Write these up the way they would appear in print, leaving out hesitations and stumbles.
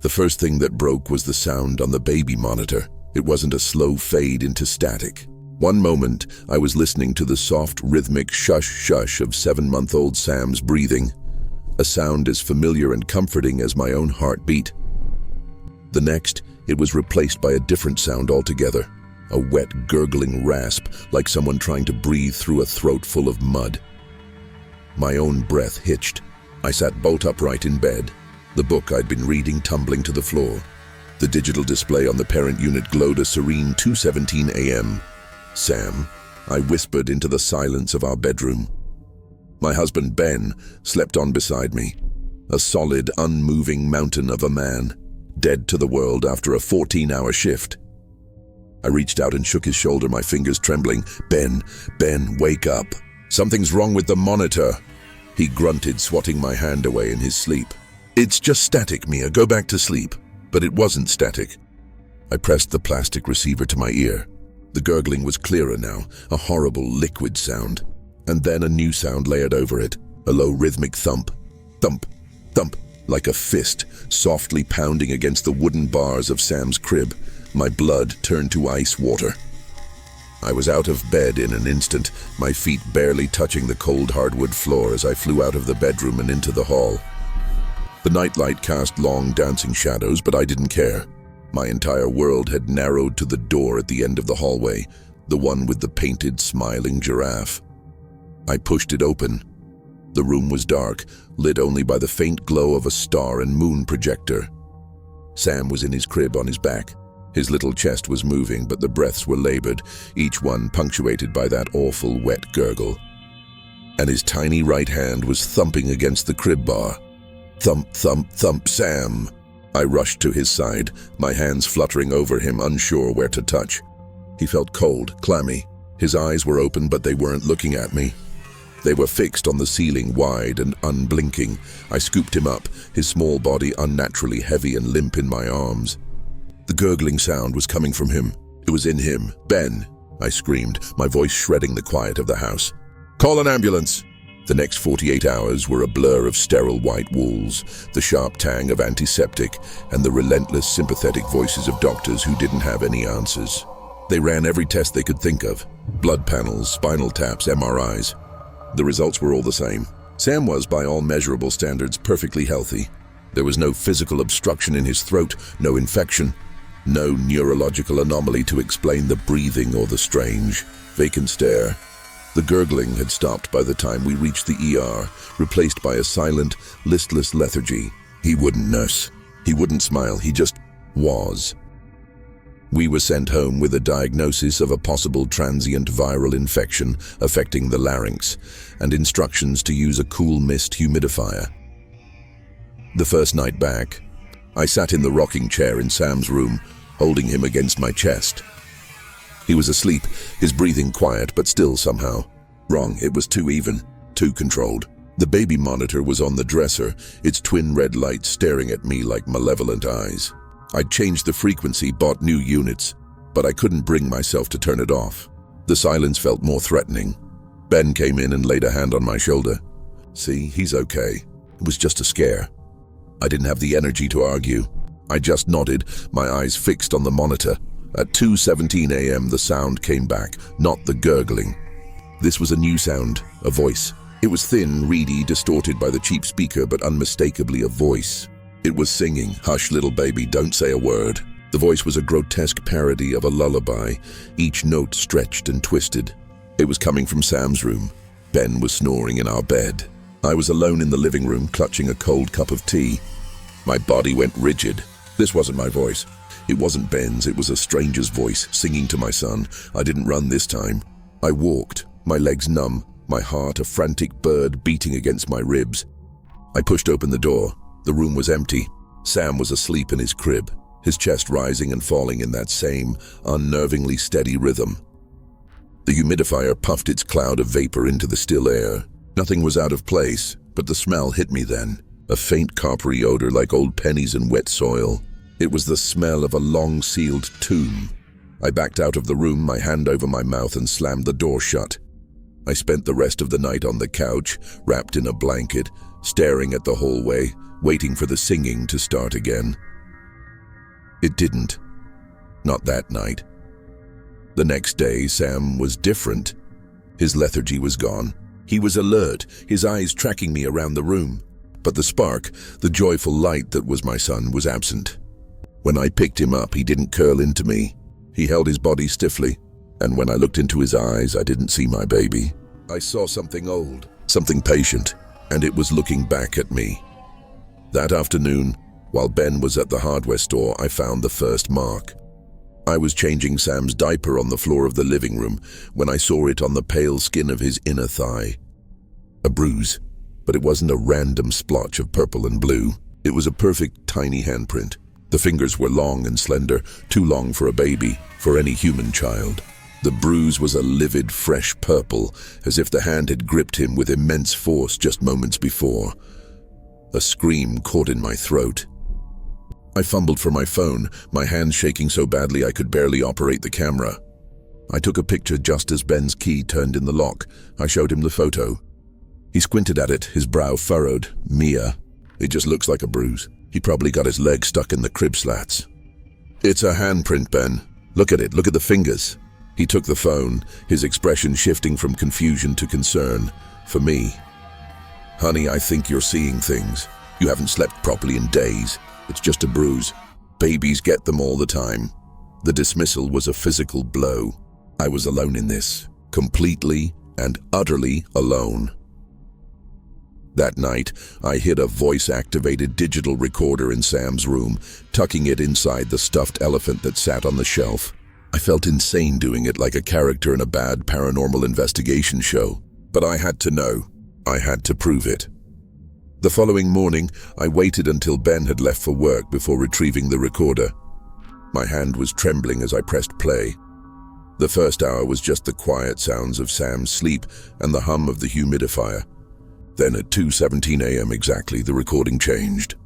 The first thing that broke was the sound on the baby monitor. It wasn't a slow fade into static. One moment, I was listening to the soft, rhythmic shush-shush of 7-month-old Sam's breathing, a sound as familiar and comforting as my own heartbeat. The next, it was replaced by a different sound altogether, a wet, gurgling rasp, like someone trying to breathe through a throat full of mud. My own breath hitched. I sat bolt upright in bed, the book I'd been reading tumbling to the floor. The digital display on the parent unit glowed a serene 2:17 a.m. "Sam," I whispered into the silence of our bedroom. My husband, Ben, slept on beside me, a solid, unmoving mountain of a man, dead to the world after a 14-hour shift. I reached out and shook his shoulder, my fingers trembling. Ben, wake up. Something's wrong with the monitor." He grunted, swatting my hand away in his sleep. "It's just static, Mia. Go back to sleep." But it wasn't static. I pressed the plastic receiver to my ear. The gurgling was clearer now, a horrible liquid sound. And then a new sound layered over it, a low rhythmic thump. Thump, thump, like a fist, softly pounding against the wooden bars of Sam's crib. My blood turned to ice water. I was out of bed in an instant, my feet barely touching the cold hardwood floor as I flew out of the bedroom and into the hall. The nightlight cast long dancing shadows, but I didn't care. My entire world had narrowed to the door at the end of the hallway, the one with the painted, smiling giraffe. I pushed it open. The room was dark, lit only by the faint glow of a star and moon projector. Sam was in his crib on his back. His little chest was moving, but the breaths were labored, each one punctuated by that awful wet gurgle. And his tiny right hand was thumping against the crib bar. Thump, thump, thump, Sam. I rushed to his side, my hands fluttering over him, unsure where to touch. He felt cold, clammy. His eyes were open, but they weren't looking at me. They were fixed on the ceiling, wide and unblinking. I scooped him up, his small body unnaturally heavy and limp in my arms. The gurgling sound was coming from him. It was in him. "Ben," I screamed, my voice shredding the quiet of the house. "Call an ambulance." The next 48 hours were a blur of sterile white walls, the sharp tang of antiseptic, and the relentless, sympathetic voices of doctors who didn't have any answers. They ran every test they could think of. Blood panels, spinal taps, MRIs. The results were all the same. Sam was, by all measurable standards, perfectly healthy. There was no physical obstruction in his throat, no infection, no neurological anomaly to explain the breathing or the strange, vacant stare. The gurgling had stopped by the time we reached the ER, replaced by a silent, listless lethargy. He wouldn't nurse. He wouldn't smile. He just was. We were sent home with a diagnosis of a possible transient viral infection affecting the larynx and instructions to use a cool mist humidifier. The first night back, I sat in the rocking chair in Sam's room, holding him against my chest. He was asleep, his breathing quiet, but still somehow wrong. It was too even, too controlled. The baby monitor was on the dresser, its twin red lights staring at me like malevolent eyes. I'd changed the frequency, bought new units, but I couldn't bring myself to turn it off. The silence felt more threatening. Ben came in and laid a hand on my shoulder. "See, he's okay. It was just a scare." I didn't have the energy to argue. I just nodded, my eyes fixed on the monitor. At 2:17 a.m. the sound came back, not the gurgling. This was a new sound, a voice. It was thin, reedy, distorted by the cheap speaker, but unmistakably a voice. It was singing, "Hush, little baby, don't say a word." The voice was a grotesque parody of a lullaby, each note stretched and twisted. It was coming from Sam's room. Ben was snoring in our bed. I was alone in the living room, clutching a cold cup of tea. My body went rigid. This wasn't my voice. It wasn't Ben's, it was a stranger's voice, singing to my son. I didn't run this time. I walked, my legs numb, my heart a frantic bird beating against my ribs. I pushed open the door. The room was empty. Sam was asleep in his crib, his chest rising and falling in that same, unnervingly steady rhythm. The humidifier puffed its cloud of vapor into the still air. Nothing was out of place, but the smell hit me then, a faint coppery odor like old pennies in wet soil. It was the smell of a long-sealed tomb. I backed out of the room, my hand over my mouth, and slammed the door shut. I spent the rest of the night on the couch, wrapped in a blanket, staring at the hallway, waiting for the singing to start again. It didn't. Not that night. The next day, Sam was different. His lethargy was gone. He was alert, his eyes tracking me around the room. But the spark, the joyful light that was my son, was absent. When I picked him up, he didn't curl into me. He held his body stiffly, and when I looked into his eyes, I didn't see my baby. I saw something old, something patient, and it was looking back at me. That afternoon, while Ben was at the hardware store, I found the first mark. I was changing Sam's diaper on the floor of the living room when I saw it on the pale skin of his inner thigh. A bruise, but it wasn't a random splotch of purple and blue. It was a perfect tiny handprint. The fingers were long and slender, too long for a baby, for any human child. The bruise was a livid, fresh purple, as if the hand had gripped him with immense force just moments before. A scream caught in my throat. I fumbled for my phone, my hands shaking so badly I could barely operate the camera. I took a picture just as Ben's key turned in the lock. I showed him the photo. He squinted at it, his brow furrowed. Mia, it just looks like a bruise. He probably got his leg stuck in the crib slats. It's a handprint, Ben. Look at it, look at the fingers. He took the phone, his expression shifting from confusion to concern. For me, honey, I think you're seeing things. You haven't slept properly in days. It's just a bruise. Babies get them all the time. The dismissal was a physical blow. I was alone in this, completely and utterly alone. That night, I hid a voice-activated digital recorder in Sam's room, tucking it inside the stuffed elephant that sat on the shelf. I felt insane doing it, like a character in a bad paranormal investigation show. But I had to know. I had to prove it. The following morning, I waited until Ben had left for work before retrieving the recorder. My hand was trembling as I pressed play. The first hour was just the quiet sounds of Sam's sleep and the hum of the humidifier. Then at 2:17 a.m. exactly, the recording changed.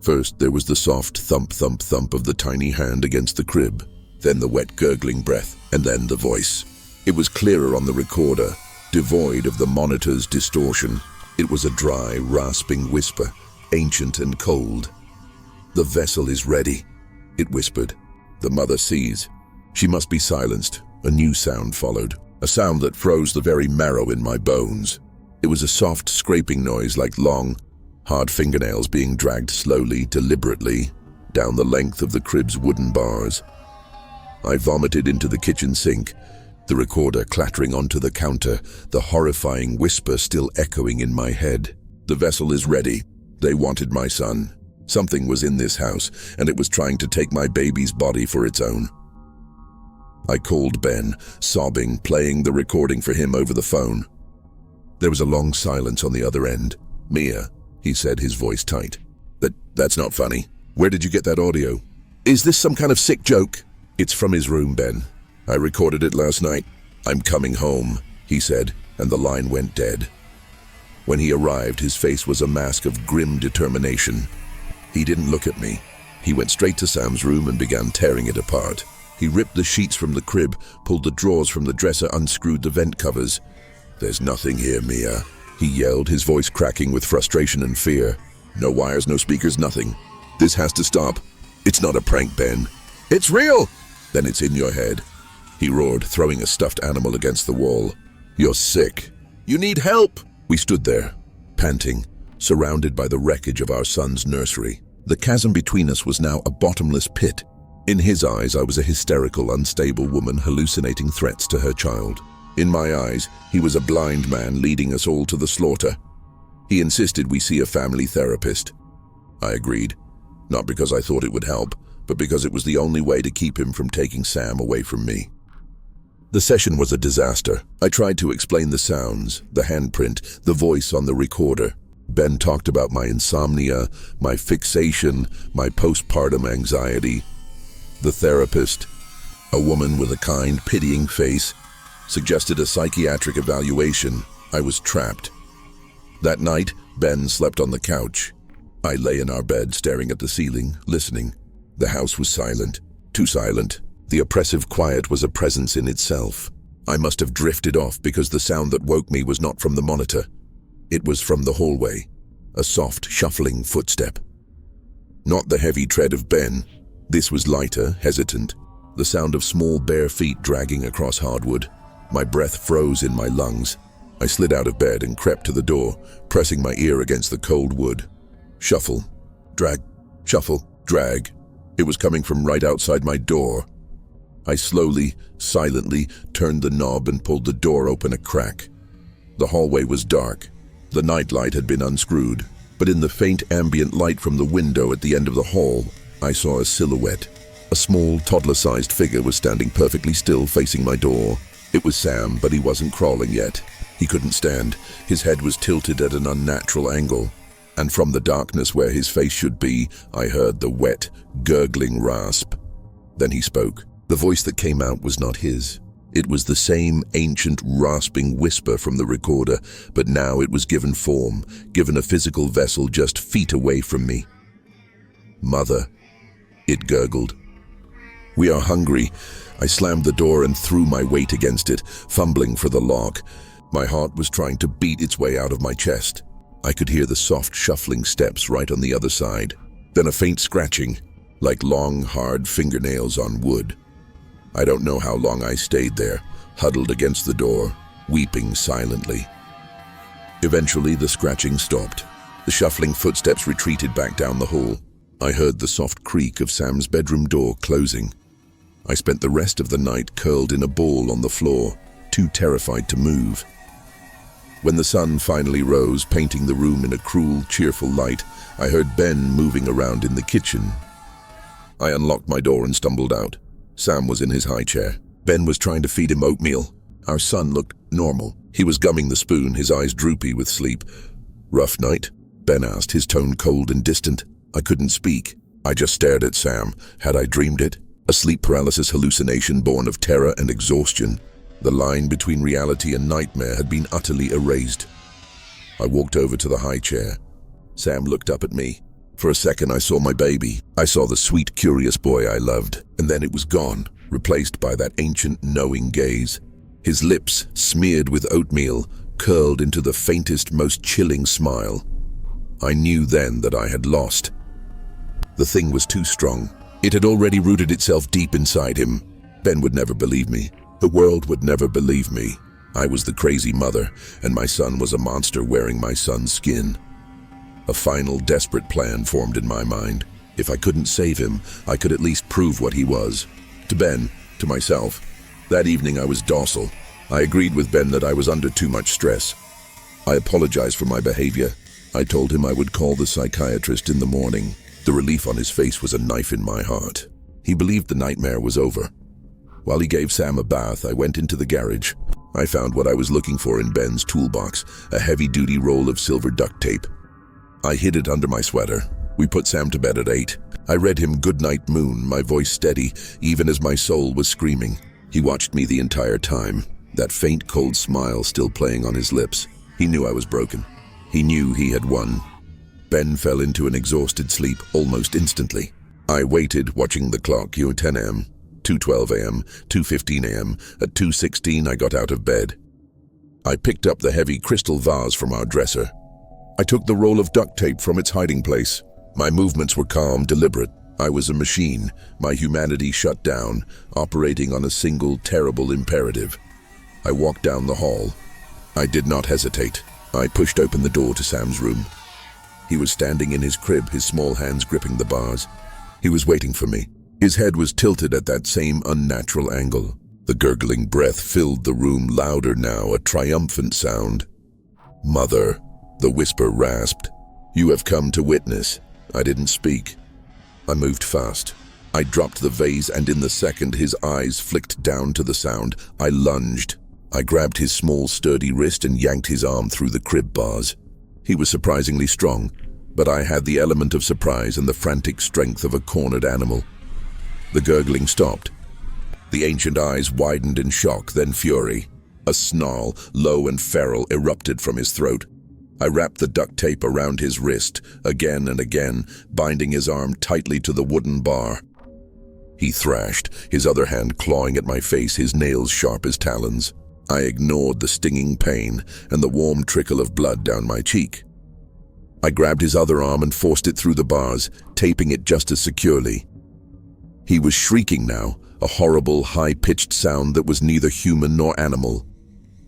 First, there was the soft thump, thump, thump of the tiny hand against the crib, then the wet gurgling breath, and then the voice. It was clearer on the recorder, devoid of the monitor's distortion. It was a dry, rasping whisper, ancient and cold. "The vessel is ready," it whispered. "The mother sees. She must be silenced." A new sound followed, a sound that froze the very marrow in my bones. It was a soft scraping noise, like long, hard fingernails being dragged slowly, deliberately, down the length of the crib's wooden bars. I vomited into the kitchen sink, the recorder clattering onto the counter, the horrifying whisper still echoing in my head. "The vessel is ready. They wanted my son. Something was in this house, and it was trying to take my baby's body for its own." I called Ben, sobbing, playing the recording for him over the phone. There was a long silence on the other end. "Mia," he said, his voice tight. That's not funny. Where did you get that audio? Is this some kind of sick joke?" "It's from his room, Ben. I recorded it last night." "I'm coming home," he said, and the line went dead. When he arrived, his face was a mask of grim determination. He didn't look at me. He went straight to Sam's room and began tearing it apart. He ripped the sheets from the crib, pulled the drawers from the dresser, unscrewed the vent covers. "There's nothing here, Mia," he yelled, his voice cracking with frustration and fear. "No wires, no speakers, nothing. This has to stop. It's not a prank, Ben. It's real!" "Then it's in your head," he roared, throwing a stuffed animal against the wall. "You're sick. You need help." We stood there, panting, surrounded by the wreckage of our son's nursery. The chasm between us was now a bottomless pit. In his eyes, I was a hysterical, unstable woman hallucinating threats to her child. In my eyes, he was a blind man leading us all to the slaughter. He insisted we see a family therapist. I agreed, not because I thought it would help, but because it was the only way to keep him from taking Sam away from me. The session was a disaster. I tried to explain the sounds, the handprint, the voice on the recorder. Ben talked about my insomnia, my fixation, my postpartum anxiety. The therapist, a woman with a kind, pitying face, suggested a psychiatric evaluation. I was trapped. That night, Ben slept on the couch. I lay in our bed, staring at the ceiling, listening. The house was silent, too silent. The oppressive quiet was a presence in itself. I must have drifted off because the sound that woke me was not from the monitor. It was from the hallway, a soft, shuffling footstep. Not the heavy tread of Ben, This was lighter, hesitant, the sound of small bare feet dragging across hardwood. My breath froze in my lungs. I slid out of bed and crept to the door, pressing my ear against the cold wood. Shuffle, drag, shuffle, drag. It was coming from right outside my door. I slowly, silently turned the knob and pulled the door open a crack. The hallway was dark. The nightlight had been unscrewed, but in the faint ambient light from the window at the end of the hall, I saw a silhouette. A small, toddler-sized figure was standing perfectly still facing my door. It was Sam, but he wasn't crawling yet. He couldn't stand. His head was tilted at an unnatural angle, and from the darkness where his face should be, I heard the wet, gurgling rasp. Then he spoke. The voice that came out was not his. It was the same ancient, rasping whisper from the recorder, but now it was given form, given a physical vessel just feet away from me. "Mother," it gurgled. "We are hungry." I slammed the door and threw my weight against it, fumbling for the lock. My heart was trying to beat its way out of my chest. I could hear the soft shuffling steps right on the other side. Then a faint scratching, like long, hard fingernails on wood. I don't know how long I stayed there, huddled against the door, weeping silently. Eventually, the scratching stopped. The shuffling footsteps retreated back down the hall. I heard the soft creak of Sam's bedroom door closing. I spent the rest of the night curled in a ball on the floor, too terrified to move. When the sun finally rose, painting the room in a cruel, cheerful light, I heard Ben moving around in the kitchen. I unlocked my door and stumbled out. Sam was in his high chair. Ben was trying to feed him oatmeal. Our son looked normal. He was gumming the spoon, his eyes droopy with sleep. "Rough night?" Ben asked, his tone cold and distant. I couldn't speak. I just stared at Sam. Had I dreamed it? A sleep paralysis hallucination born of terror and exhaustion. The line between reality and nightmare had been utterly erased. I walked over to the high chair. Sam looked up at me. For a second I saw my baby. I saw the sweet, curious boy I loved, and then it was gone, replaced by that ancient, knowing gaze. His lips, smeared with oatmeal, curled into the faintest, most chilling smile. I knew then that I had lost. The thing was too strong. It had already rooted itself deep inside him. Ben would never believe me. The world would never believe me. I was the crazy mother, and my son was a monster wearing my son's skin. A final, desperate plan formed in my mind. If I couldn't save him, I could at least prove what he was. To Ben, to myself. That evening I was docile. I agreed with Ben that I was under too much stress. I apologized for my behavior. I told him I would call the psychiatrist in the morning. The relief on his face was a knife in my heart. He believed the nightmare was over. While he gave Sam a bath, I went into the garage. I found what I was looking for in Ben's toolbox, a heavy-duty roll of silver duct tape. I hid it under my sweater. We put Sam to bed at 8. I read him Goodnight Moon, my voice steady, even as my soul was screaming. He watched me the entire time, that faint, cold smile still playing on his lips. He knew I was broken. He knew he had won. Ben fell into an exhausted sleep almost instantly. I waited, watching the clock, 10 a.m., 2:12 a.m., 2:15 a.m. At 2:16 I got out of bed. I picked up the heavy crystal vase from our dresser. I took the roll of duct tape from its hiding place. My movements were calm, deliberate. I was a machine, my humanity shut down, operating on a single, terrible imperative. I walked down the hall. I did not hesitate. I pushed open the door to Sam's room. He was standing in his crib, his small hands gripping the bars. He was waiting for me. His head was tilted at that same unnatural angle. The gurgling breath filled the room, louder now, a triumphant sound. "Mother," the whisper rasped. "You have come to witness." I didn't speak. I moved fast. I dropped the vase, and in the second his eyes flicked down to the sound, I lunged. I grabbed his small, sturdy wrist and yanked his arm through the crib bars. He was surprisingly strong, but I had the element of surprise and the frantic strength of a cornered animal. The gurgling stopped. The ancient eyes widened in shock, then fury. A snarl, low and feral, erupted from his throat. I wrapped the duct tape around his wrist, again and again, binding his arm tightly to the wooden bar. He thrashed, his other hand clawing at my face, his nails sharp as talons. I ignored the stinging pain and the warm trickle of blood down my cheek. I grabbed his other arm and forced it through the bars, taping it just as securely. He was shrieking now, a horrible, high-pitched sound that was neither human nor animal.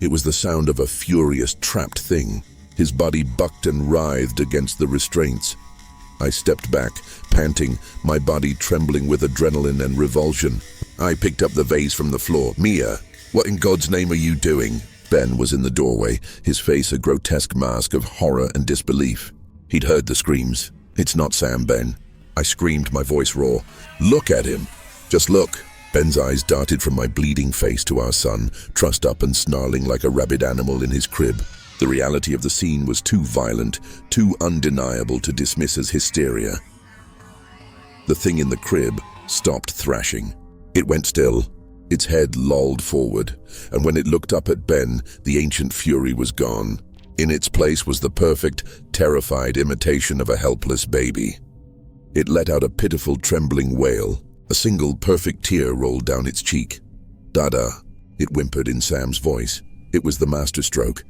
It was the sound of a furious, trapped thing. His body bucked and writhed against the restraints. I stepped back, panting, my body trembling with adrenaline and revulsion. I picked up the vase from the floor. "Mia, what in God's name are you doing?" Ben was in the doorway, his face a grotesque mask of horror and disbelief. He'd heard the screams. "It's not Sam, Ben." I screamed, my voice raw. "Look at him. Just look." Ben's eyes darted from my bleeding face to our son, trussed up and snarling like a rabid animal in his crib. The reality of the scene was too violent, too undeniable to dismiss as hysteria. The thing in the crib stopped thrashing. It went still. Its head lolled forward, and when it looked up at Ben, the ancient fury was gone. In its place was the perfect, terrified imitation of a helpless baby. It let out a pitiful, trembling wail. A single perfect tear rolled down its cheek. "Dada," it whimpered in Sam's voice. It was the masterstroke.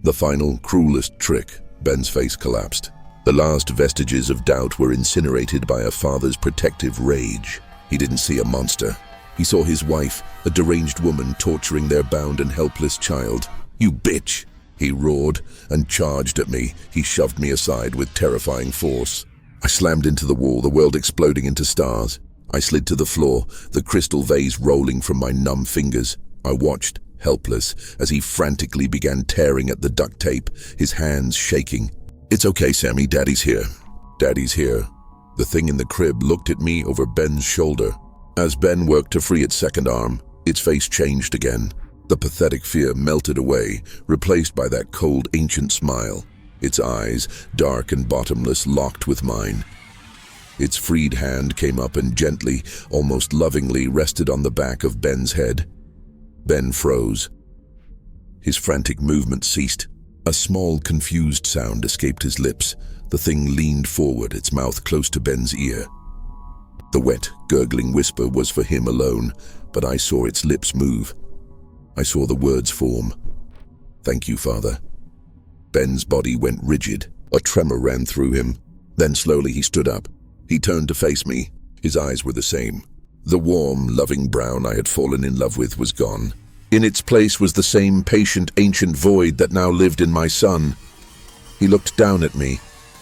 The final, cruelest trick. Ben's face collapsed. The last vestiges of doubt were incinerated by a father's protective rage. He didn't see a monster. He saw his wife, a deranged woman, torturing their bound and helpless child. "You bitch!" he roared and charged at me. He shoved me aside with terrifying force. I slammed into the wall, the world exploding into stars. I slid to the floor, the crystal vase rolling from my numb fingers. I watched, helpless, as he frantically began tearing at the duct tape, his hands shaking. "It's okay, Sammy, Daddy's here." "Daddy's here." The thing in the crib looked at me over Ben's shoulder. As Ben worked to free its second arm, its face changed again. The pathetic fear melted away, replaced by that cold, ancient smile. Its eyes, dark and bottomless, locked with mine. Its freed hand came up and gently, almost lovingly, rested on the back of Ben's head. Ben froze. His frantic movement ceased. A small, confused sound escaped his lips. The thing leaned forward, its mouth close to Ben's ear. The wet, gurgling whisper was for him alone, but I saw its lips move. I saw the words form. "Thank you, Father." Ben's body went rigid. A tremor ran through him. Then slowly he stood up. He turned to face me. His eyes were the same. The warm, loving brown I had fallen in love with was gone. In its place was the same patient, ancient void that now lived in my son. He looked down at me,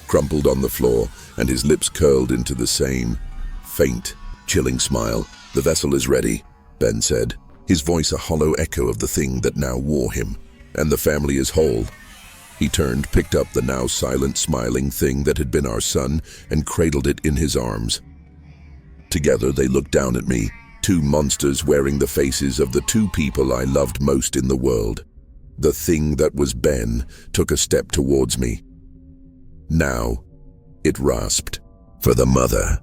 crumpled on the floor, and his lips curled into the same faint, chilling smile. "The vessel is ready," Ben said, his voice a hollow echo of the thing that now wore him. "And the family is whole." He turned, picked up the now silent, smiling thing that had been our son, and cradled it in his arms. Together they looked down at me, two monsters wearing the faces of the two people I loved most in the world. The thing that was Ben took a step towards me. Now, it rasped, "For the mother."